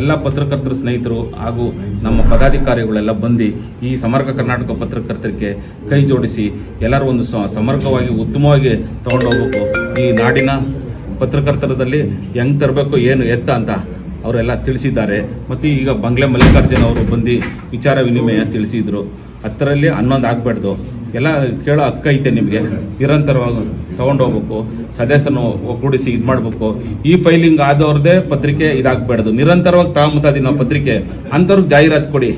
ಎಲ್ಲ ಪತ್ರಕರ್ತರ ಸ್ನೇಹಿತರು ಹಾಗೂ ನಮ್ಮ ಪದಾಧಿಕಾರಿಗಳೆಲ್ಲ ಬಂದು ಈ ಸಮಗ್ರ ಕರ್ನಾಟಕ ಪತ್ರಕರ್ತರಿಗೆ ಕೈ ಜೋಡಿಸಿ ಎಲ್ಲರೂ ಒಂದು ಸಮಗ್ರವಾಗಿ ಉತ್ತಮವಾಗಿ ತಗೊಂಡು ಹೋಗ್ಬೇಕು. ಈ ನಾಡಿನ ಪತ್ರಕರ್ತರದಲ್ಲಿ ಹೆಂಗೆ ತರಬೇಕು ಏನು ಎತ್ತ ಅಂತ ಅವರೆಲ್ಲ ತಿಳಿಸಿದ್ದಾರೆ. ಮತ್ತು ಈಗ ಬಂಗ್ಲೆ ಮಲ್ಲಿಕಾರ್ಜುನ ಅವರು ಬಂದು ವಿಚಾರ ವಿನಿಮಯ ತಿಳಿಸಿದ್ರು. 10ರಲ್ಲಿ 11 ಆಗಬಾರ್ದು, ಎಲ್ಲ ಕೇಳೋ ಹಕ್ಕ ಐತೆ ನಿಮಗೆ. ನಿರಂತರವಾಗಿ ತಗೊಂಡು ಹೋಗ್ಬೇಕು, ಸದಸ್ಯನ ಒಗ್ಗೂಡಿಸಿ ಇದು ಮಾಡಬೇಕು. ಈ ಫೈಲಿಂಗ್ ಆದವ್ರದ್ದೇ ಪತ್ರಿಕೆ ಇದಾಗಬಾರ್ದು. ನಿರಂತರವಾಗಿ ತಗೊಂಬತ್ತಾ ಇದೀವಿ ನಾವು ಪತ್ರಿಕೆ. ಅಂಥವ್ರಿಗೆ ಜಾಹೀರಾತು ಕೊಡಿ.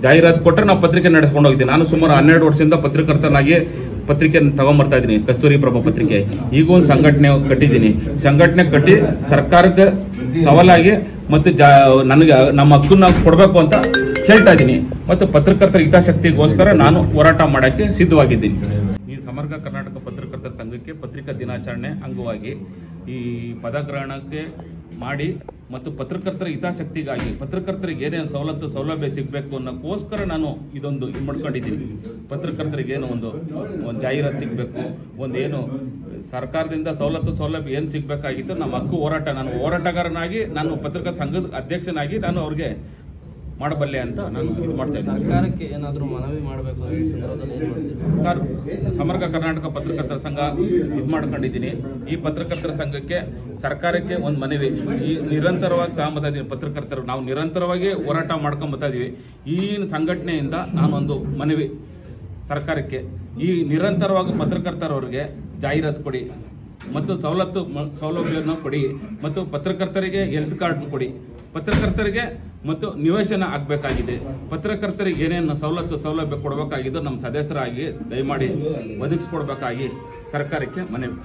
ಜಾಹೀರಾತು ಕೊಟ್ಟರೆ ನಾವು ಪತ್ರಿಕೆ ನಡೆಸ್ಕೊಂಡು ಹೋಗ್ತೀವಿ. ನಾನು ಸುಮಾರು 12 ವರ್ಷದಿಂದ ಪತ್ರಕರ್ತನಾಗಿ ಪತ್ರಿಕೆ ತಗೊಂಬರ್ತಾ ಇದ್ದೀನಿ, ಕಸ್ತೂರಿ ಪ್ರಭಾ ಪತ್ರಿಕೆ. ಈಗ ಒಂದು ಸಂಘಟನೆ ಕಟ್ಟಿದ್ದೀನಿ. ಸಂಘಟನೆ ಕಟ್ಟಿ ಸರ್ಕಾರಕ್ಕೆ ಸವಾಲಾಗಿ ಮತ್ತು ನನಗೆ ನಮ್ಮ ಹಕ್ಕನ್ನ ಕೊಡಬೇಕು ಅಂತ ಹೇಳ್ತಾ ಇದ್ದೀನಿ. ಮತ್ತು ಪತ್ರಕರ್ತರ ಹಿತಾಸಕ್ತಿಗೋಸ್ಕರ ನಾನು ಹೋರಾಟ ಮಾಡೋಕ್ಕೆ ಸಿದ್ಧವಾಗಿದ್ದೀನಿ. ಈ ಸಮಗ್ರ ಕರ್ನಾಟಕ ಪತ್ರಕರ್ತರ ಸಂಘಕ್ಕೆ ಪತ್ರಿಕಾ ದಿನಾಚರಣೆ ಅಂಗವಾಗಿ ಈ ಪದಗ್ರಹಣಕ್ಕೆ ಮಾಡಿ ಮತ್ತು ಪತ್ರಕರ್ತರ ಹಿತಾಸಕ್ತಿಗಾಗಿ ಪತ್ರಕರ್ತರಿಗೆ ಏನೇನು ಸೌಲಭ್ಯ ಸಿಗಬೇಕು ಅನ್ನೋಕ್ಕೋಸ್ಕರ ನಾನು ಇದೊಂದು ಮಾಡ್ಕೊಂಡಿದ್ದೀನಿ. ಪತ್ರಕರ್ತರಿಗೆ ಏನೋ ಒಂದು ಜಾಹೀರಾತು ಸಿಗಬೇಕು, ಒಂದೇನು ಸರ್ಕಾರದಿಂದ ಸೌಲಭ್ಯ ಏನು ಸಿಗಬೇಕಾಗಿತ್ತು ನಮ್ಮ ಹಕ್ಕು ಹೋರಾಟ. ನಾನು ಹೋರಾಟಗಾರನಾಗಿ, ನಾನು ಪತ್ರಕರ್ತರ ಸಂಘದ ಅಧ್ಯಕ್ಷನಾಗಿ ನಾನು ಅವ್ರಿಗೆ ಮಾಡಬಲ್ಲೆ ಅಂತ ನಾನು ಇದು ಮಾಡ್ತಾ ಇದ್ದೀನಿ. ಸರ್ಕಾರಕ್ಕೆ ಏನಾದರೂ ಮನವಿ ಮಾಡಬೇಕು ಸರ್, ಸಮಗ್ರ ಕರ್ನಾಟಕ ಪತ್ರಕರ್ತರ ಸಂಘ ಇದು ಮಾಡ್ಕೊಂಡಿದ್ದೀನಿ. ಈ ಪತ್ರಕರ್ತರ ಸಂಘಕ್ಕೆ ಸರ್ಕಾರಕ್ಕೆ ಒಂದು ಮನವಿ. ಈ ನಿರಂತರವಾಗಿ ತಗೊಂಬತ್ತಾ ಇದ್ದೀನಿ ಪತ್ರಕರ್ತರು, ನಾವು ನಿರಂತರವಾಗಿ ಹೋರಾಟ ಮಾಡ್ಕೊಂಬತ್ತಾ ಇದೀವಿ. ಈ ಸಂಘಟನೆಯಿಂದ ನಾನೊಂದು ಮನವಿ ಸರ್ಕಾರಕ್ಕೆ, ಈ ನಿರಂತರವಾಗಿ ಪತ್ರಕರ್ತರವ್ರಿಗೆ ಜಾಹೀರಾತು ಕೊಡಿ ಮತ್ತು ಸೌಲಭ್ಯವನ್ನು ಕೊಡಿ ಮತ್ತು ಪತ್ರಕರ್ತರಿಗೆ ಹೆಲ್ತ್ ಕಾರ್ಡ್ ಕೊಡಿ. ಪತ್ರಕರ್ತರಿಗೆ ಮತ್ತು ನಿವೇಶನ ಆಗಬೇಕಾಗಿದೆ. ಪತ್ರಕರ್ತರಿಗೆ ಏನೇನು ಸೌಲಭ್ಯ ಕೊಡಬೇಕಾಗಿದ್ದು ನಮ್ಮ ಸದಸ್ಯರಾಗಿ ದಯಮಾಡಿ ಒದಗಿಸ್ಕೊಡ್ಬೇಕಾಗಿ ಸರ್ಕಾರಕ್ಕೆ ಮನವಿ.